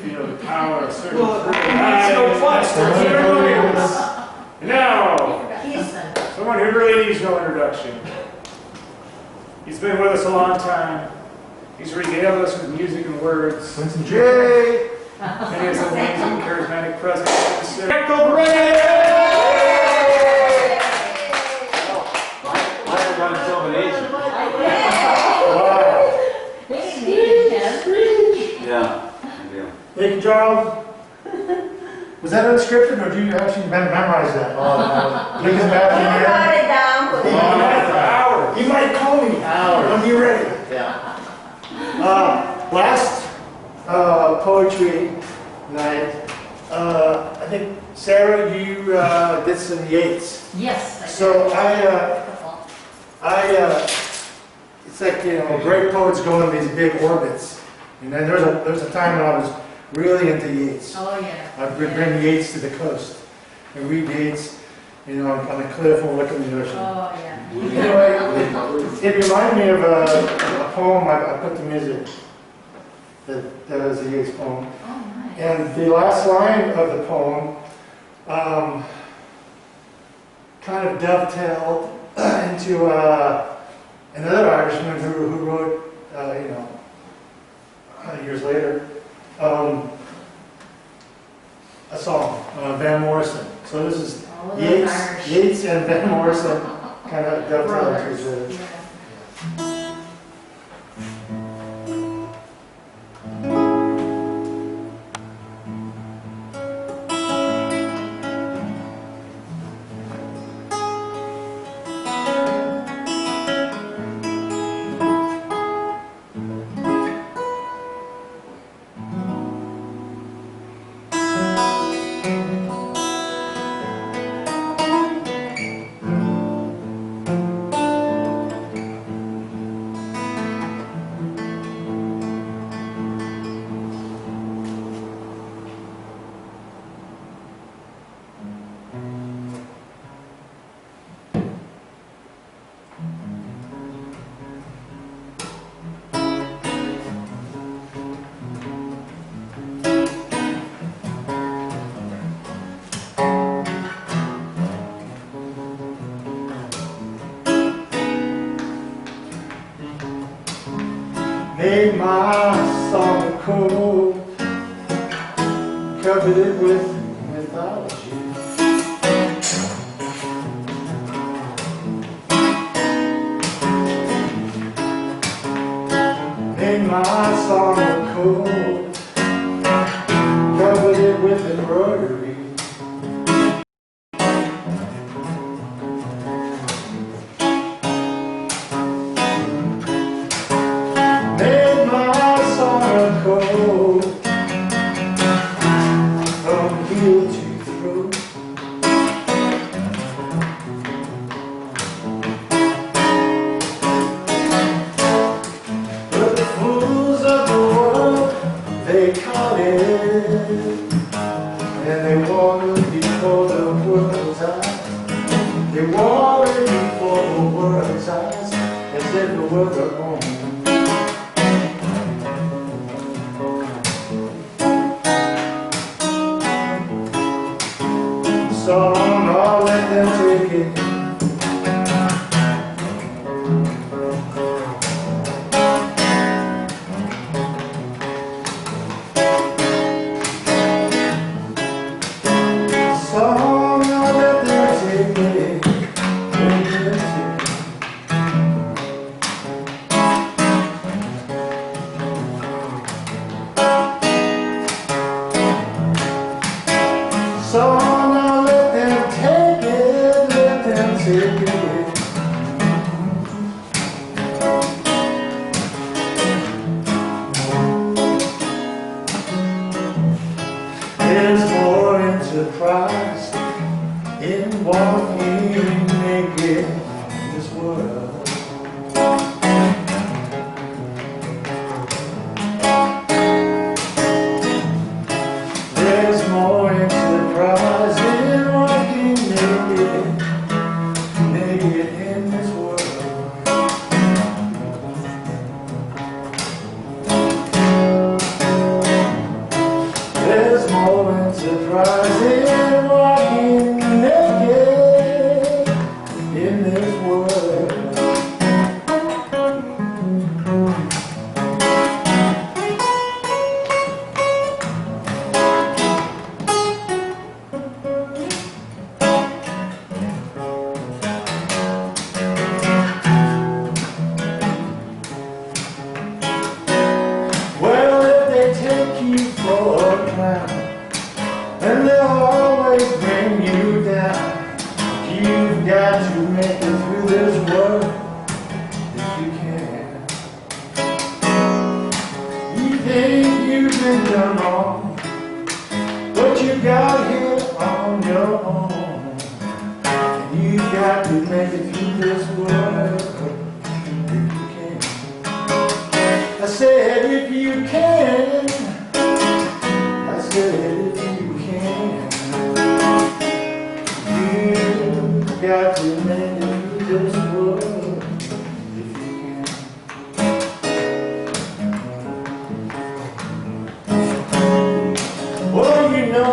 feel the power of certain And now, someone who really needs no introduction. He's been with us a long time. He's regaled us with music and words. Winston J. And he has an amazing, charismatic presence. Untitled Yeah. Thank you, Charles. Was that unscripted, or did you actually memorize that? Looking back in here. Hours. You might call me when you're ready. Yeah. Last poetry night, I think, Sarah, you did some Yeats. Yes. So it's like, you know, great poets go in these big orbits. And then there's a time when I was really into Yeats. Oh yeah. I would bring Yeats to the coast and read Yeats, you know, on a cliff overlooking the ocean. Oh yeah. Anyway, it reminded me of a poem I put to music. That was a Yeats poem. Oh nice. And the last line of the poem kind of dovetailed into another Irishman who wrote, you know, 100 years later, a song, Van Morrison. So this is Yeats and Van Morrison kind of dovetailed into each other. Made my song cold, covered it with mythology. Made my song cold, covered it with embroidery. surprised in walking naked in this world. Well, if they take you for a clown, and they'll always bring you down, you've got to make it through this world if you can. You think you've been done wrong, but you got here on your own, and you've got to make it through this world if you can. I said if you can, I said if you can, you got to make it through this world if you can. Well, you know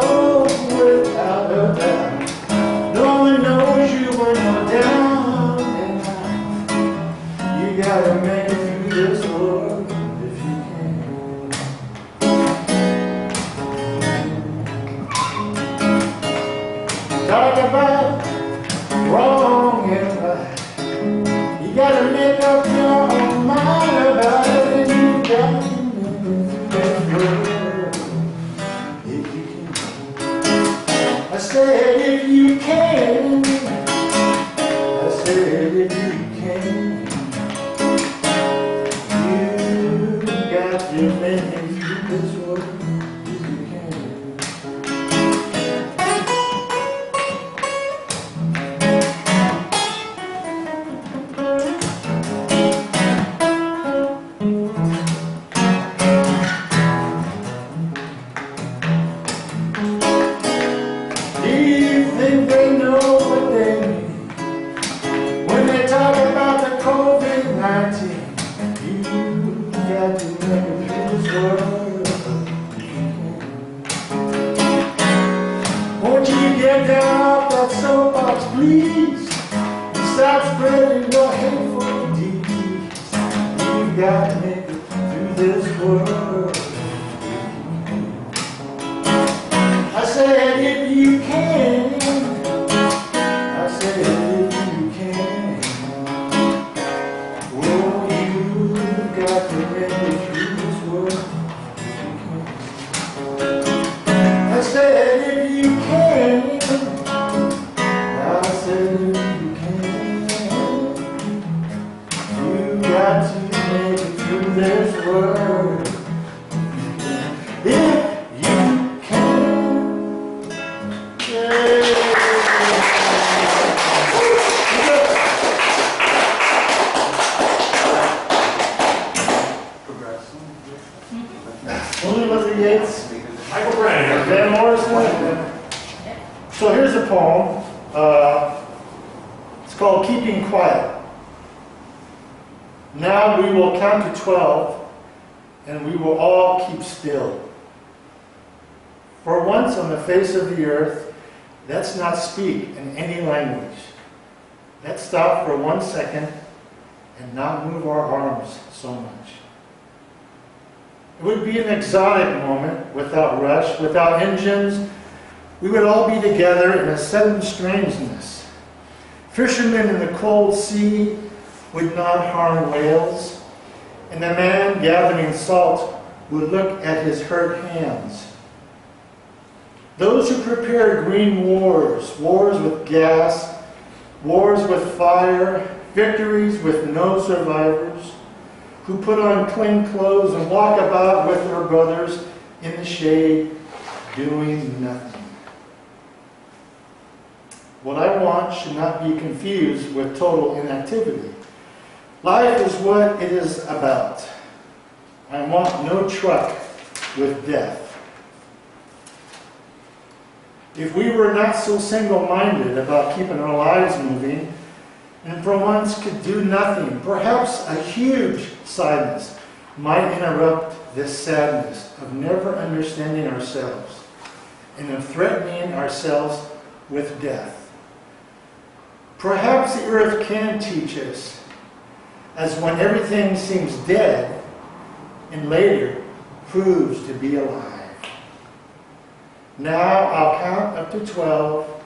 without a doubt, no one knows you when you're down and out. You gotta make it through this world if you can. Talk about wrong and right. You gotta make up your own mind about it, and you got to make it through this world if you can. I said if you can, I said if you can, you got to make it through this world if you can. Do you think they know what they mean when they talk about the COVID-19? You got to make it through this world. Won't you get down off that soapbox, please, and stop spreading your hateful deeds? You got to make it through this world. I said if you can, I said if you can, well, you got to make it through this world if you can. I said if you can, I said if you can, you got to make it through this world if you can. Michael Brennan. Van Morrison. So here's a poem. It's called Keeping Quiet. Now we will count to 12, and we will all keep still. For once on the face of the earth, let's not speak in any language. Let's stop for 1 second and not move our arms so much. It would be an exotic moment, without rush, without engines. We would all be together in a sudden strangeness. Fishermen in the cold sea would not harm whales, and the man gathering salt would look at his hurt hands. Those who prepared green wars, wars with gas, wars with fire, victories with no survivors, who put on clean clothes and walk about with their brothers in the shade, doing nothing. What I want should not be confused with total inactivity. Life is what it is about. I want no truck with death. If we were not so single-minded about keeping our lives moving, and for once could do nothing, perhaps a huge silence might interrupt this sadness of never understanding ourselves and of threatening ourselves with death. Perhaps the earth can teach us, as when everything seems dead and later proves to be alive. Now I'll count up to 12,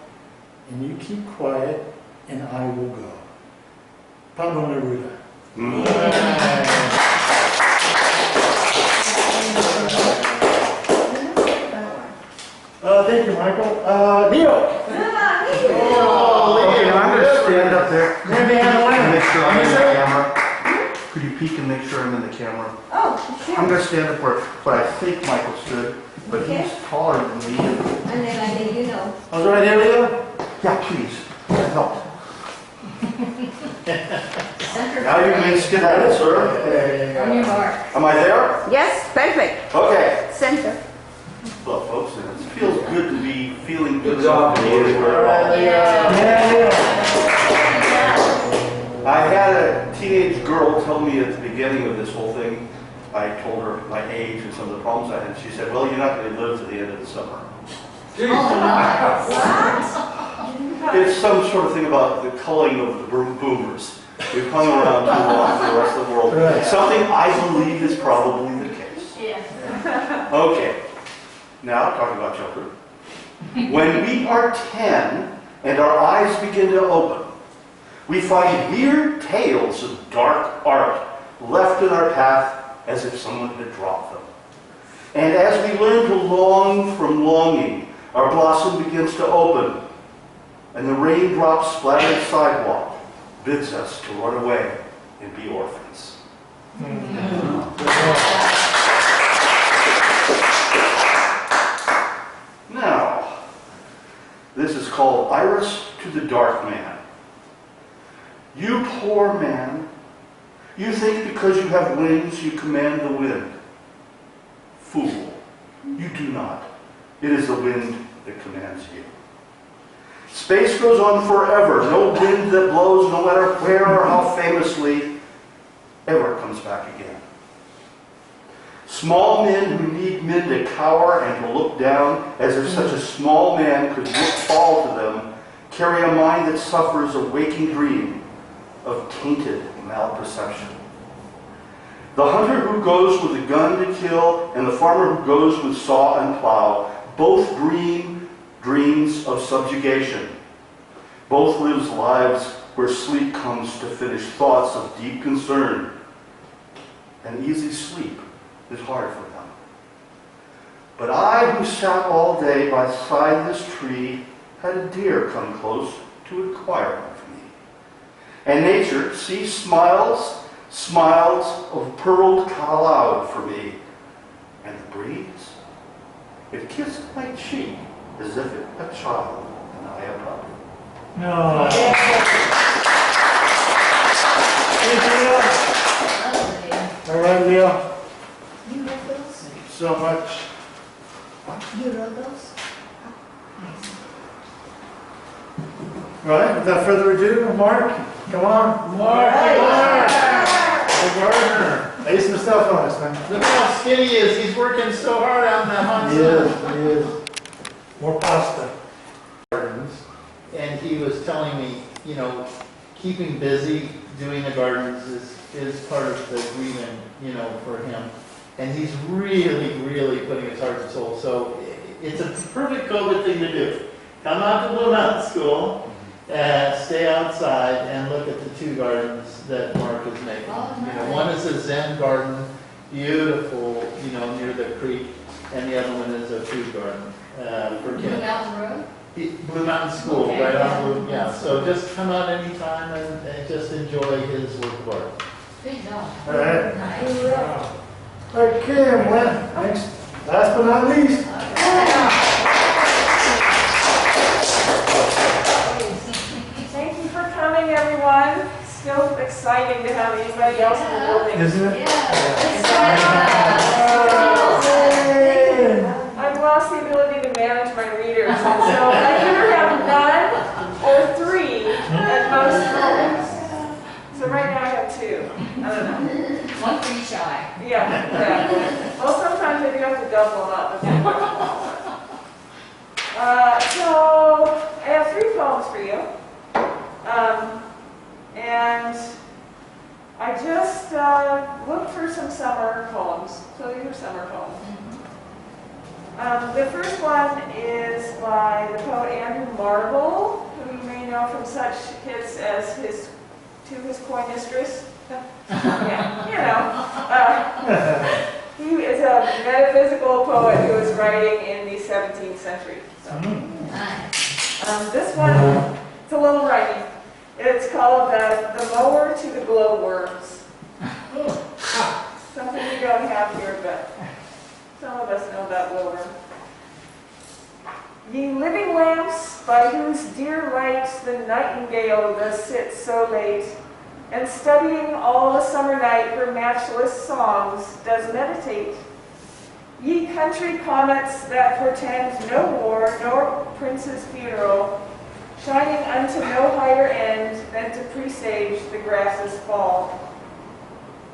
and you keep quiet, and I will go. Pablo Neruda. Thank you, Michael. Leo. Okay, I'm going to stand up there. Maybe I'm Make sure I'm in the camera. Could you peek and make sure I'm in the camera? Oh, sure. I'm going to stand up where I think Michael stood, but he's taller than me. And then I think you know. I was right there, Leo? Yeah, please. Help. Center. Now you may skedaddle, sir. On your mark. Am I there? Yes, perfect. Okay. Center. Well, folks, it feels good to be feeling good. Good job, I had a teenage girl tell me at the beginning of this whole thing, I told her my age and some of the problems I had. She said, well, you're not going to live to the end of the summer. What? It's some sort of thing about the culling of the boomers. We've hung around too long for the rest of the world. Right. Something I believe is probably the case. Yeah. Okay, now talking about children. When we are 10 and our eyes begin to open, we find weird tales of dark art left in our path as if someone had dropped them. And as we learn to long from longing, our blossom begins to open, and the raindrops splattered sidewalk bids us to run away and be orphans. Now, this is called Iris to the Dark Man. You poor man, you think because you have wings you command the wind. Fool, you do not. It is the wind that commands you. Space goes on forever. No wind that blows, no matter where or how famously, ever comes back again. Small men who need men to cower and to look down as if such a small man could look tall to them, carry a mind that suffers a waking dream of tainted malperception. The hunter who goes with a gun to kill and the farmer who goes with saw and plow both dream dreams of subjugation. Both lives lives where sleep comes to finish thoughts of deep concern. And easy sleep is hard for them. But I, who sat all day beside this tree, had a deer come close to inquire of me. And nature, see, smiles of pearled cloud for me. And the breeze, it kissed my cheek as if it a child and I a puppy. No. All right, Leo. You wrote those? So much. You wrote those? Right, without further ado, Mark, come on. Mark, the gardener. Lay some stuff on us, man. Look how skinny he is. He's working so hard on that hunt. He is. More pasta. And he was telling me, you know, keeping busy doing the gardens is part of the reason, you know, for him. And he's really putting his heart and soul. So it's a perfect COVID thing to do. Come out to Blue Mountain School, stay outside, and look at the two gardens that Mark is making. Oh, You know, nice. one is a Zen garden, beautiful, you know, near the creek, and the other one is a food garden for Blue kids. Mountain Road? Blue Mountain School, Okay, right yeah. on Blue, yeah. So just come out anytime and just enjoy his work of art. Good job. All right. Nice. Okay, and Gwen, next, last but not least. Thank you for coming, everyone. Still exciting to have anybody else in the building. Isn't it? I've lost the ability to manage my readers, and so I either have none or three at most moments. So right now I have two. I don't know. One for each eye. Yeah, exactly. Well, sometimes I do have to double them up. poems for you. And I just looked for some summer poems. So these are summer poems. The first one is by the poet Andrew Marvell, who you may know from such hits as To His Coy Mistress. Yeah, you know. He is a metaphysical poet who was writing in the 17th century. So. This one, it's a little rhymey. It's called The Mower to the Glowworms. Something we don't have here, but some of us know about glowworm. Ye living lamps, by whose dear light the nightingale does sit so late, and studying all the summer night her matchless songs does meditate. Ye country comets that portend no war nor prince's funeral, shining unto no higher end than to presage the grass's fall.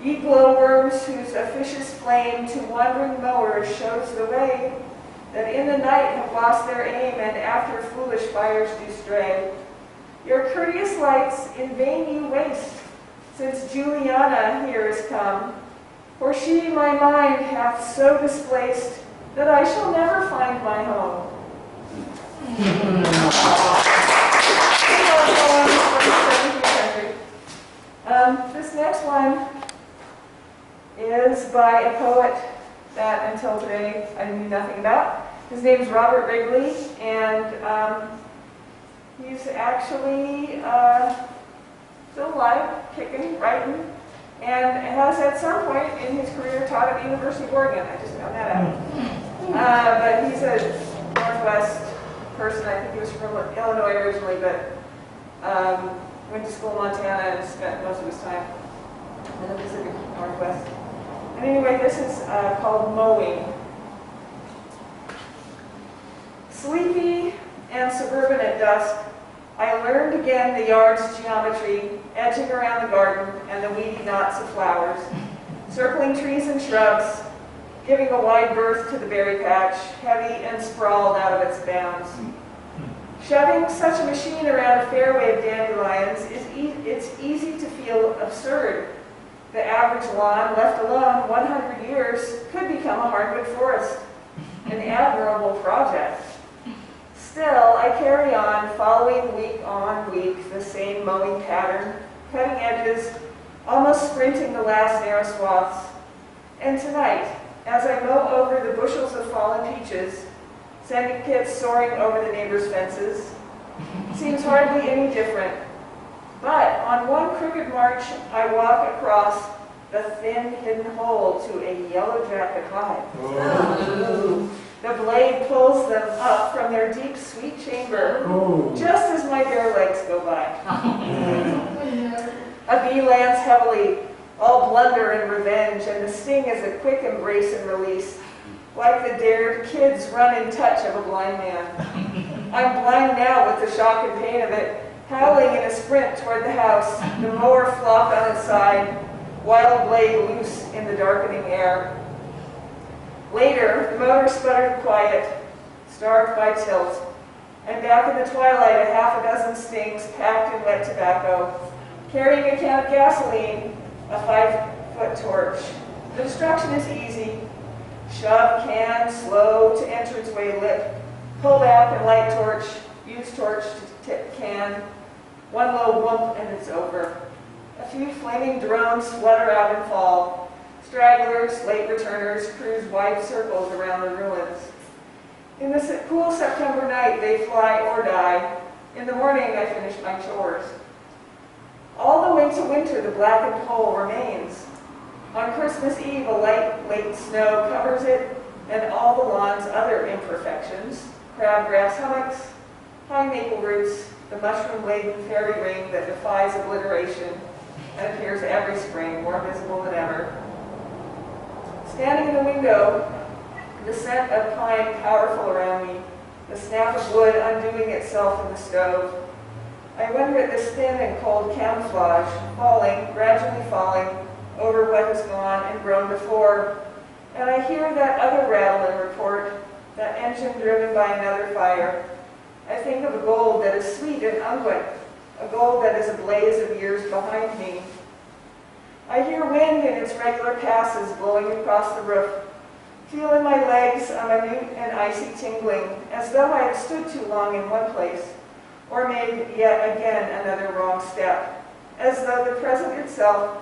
Ye glowworms whose officious flame to wandering mowers shows the way, that in the night have lost their aim and after foolish fires do stray. Your courteous lights in vain you waste, since Juliana here is come, for she my mind hath so displaced that I shall never find my home. This next one is by a poet that until today I knew nothing about. His name's Robert Wrigley, and he's actually still alive, kicking, writing, and has at some point in his career taught at the University of Oregon. I just found that out. But he's a Northwest person. I think he was from Illinois originally, but went to school in Montana and spent most of his time in the Pacific Northwest. And anyway, this is called Mowing. Sleepy and suburban at dusk, I learned again the yard's geometry, edging around the garden and the weedy knots of flowers, circling trees and shrubs, giving a wide berth to the berry patch, heavy and sprawled out of its bounds. Shoving such a machine around a fairway of dandelions, it's easy to feel absurd. The average lawn, left alone 100 years, could become a hardwood forest, an admirable project. Still, I carry on, following week on week the same mowing pattern, cutting edges, almost sprinting the last narrow swaths. And tonight, as I mow over the bushels of fallen peaches, sending pits soaring over the neighbors' fences, seems hardly any different. But on one crooked march, I walk across the thin, hidden hole to a yellow jacket hive. Oh. The blade pulls them up from their deep, sweet chamber, just as my bare legs go by. A bee lands heavily, all blunder and revenge, and the sting is a quick embrace and release, like the dared kids run in touch of a blind man. I'm blind now with the shock and pain of it, howling in a sprint toward the house, the mower flopped on its side, wild blade loose in the darkening air. Later, the motor sputtered quiet, starved by tilt, and back in the twilight a half a dozen stings packed in wet tobacco, carrying a can of gasoline, a 5-foot torch. The destruction is easy. Shove can slow to entranceway lip, pull back and light torch, use torch to tip can. One low whoomp and it's over. A few flaming drones flutter out and fall. Stragglers, late returners, cruise wide circles around the ruins. In the cool September night, they fly or die. In the morning, I finish my chores. All the way to winter, the blackened hole remains. On Christmas Eve, a light, late snow covers it, and all the lawn's other imperfections, crabgrass hummocks, high maple roots, the mushroom-laden fairy ring that defies obliteration and appears every spring, more visible than ever. Standing in the window, the scent of pine powerful around me, the snap of wood undoing itself in the stove. I wonder at this thin and cold camouflage, falling, gradually falling, over what has gone and grown before. And I hear that other rattle and report, that engine driven by another fire, I think of a gold that is sweet and unguent, a gold that is a blaze of years behind me. I hear wind in its regular passes blowing across the roof, feel in my legs a minute and icy tingling, as though I had stood too long in one place, or made yet again another wrong step, as though the present itself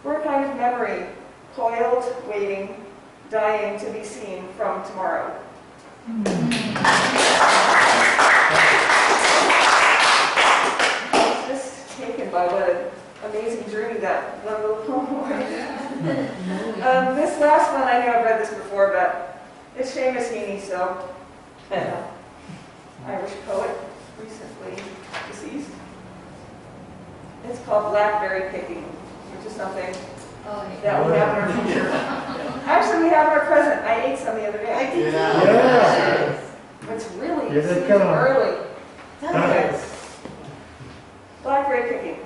were a kind of memory, coiled, waiting, dying to be seen from tomorrow. Just taken by what an amazing journey that one little poem was. This last one, I know I've read this before, but it's Seamus Heaney, so Irish poet, recently deceased. It's called Blackberry Picking, which is something that we have in our future. Actually, we have in our present. I ate some the other day. I did. Yeah. It's really Yes, it seems can. early. Nice. Blackberry picking.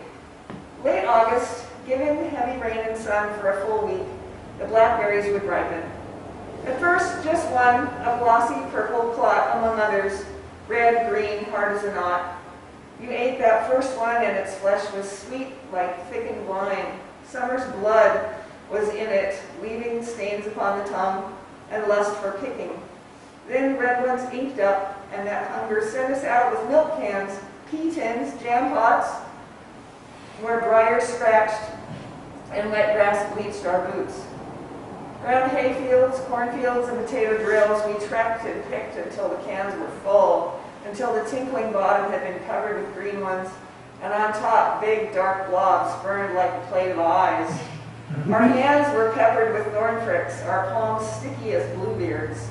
Late August, given heavy rain and sun for a full week, the blackberries would ripen. At first, just one, a glossy purple clot among others, red, green, hard as a knot. You ate that first one and its flesh was sweet like thickened wine. Summer's blood was in it, leaving stains upon the tongue and lust for picking. Then red ones inked up, and that hunger sent us out with milk cans, pea tins, jam pots, where briars scratched and wet grass bleached our boots. Around hayfields, cornfields, and potato drills, we trekked and picked until the cans were full, until the tinkling bottom had been covered with green ones, and on top, big dark blobs burned like a plate of eyes. Our hands were peppered with thorn pricks, our palms sticky as bluebeards.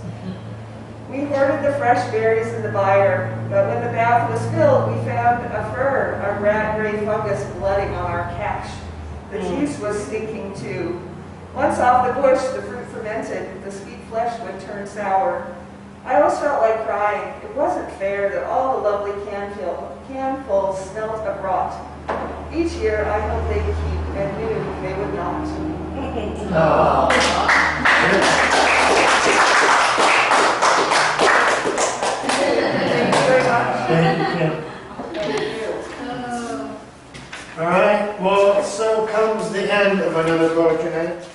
We hoarded the fresh berries in the byre, but when the bath was filled, we found a fur, a rat-gray fungus blooding on our catch. The juice was stinking too. Once off the bush, the fruit fermented, the sweet flesh would turn sour. I almost felt like crying. It wasn't fair that all the lovely canfuls smelt of rot. Each year, I hoped they'd keep and knew they would not. Thank you very much. Thank you. Thank you. All right, well, so comes the end of another poetry night.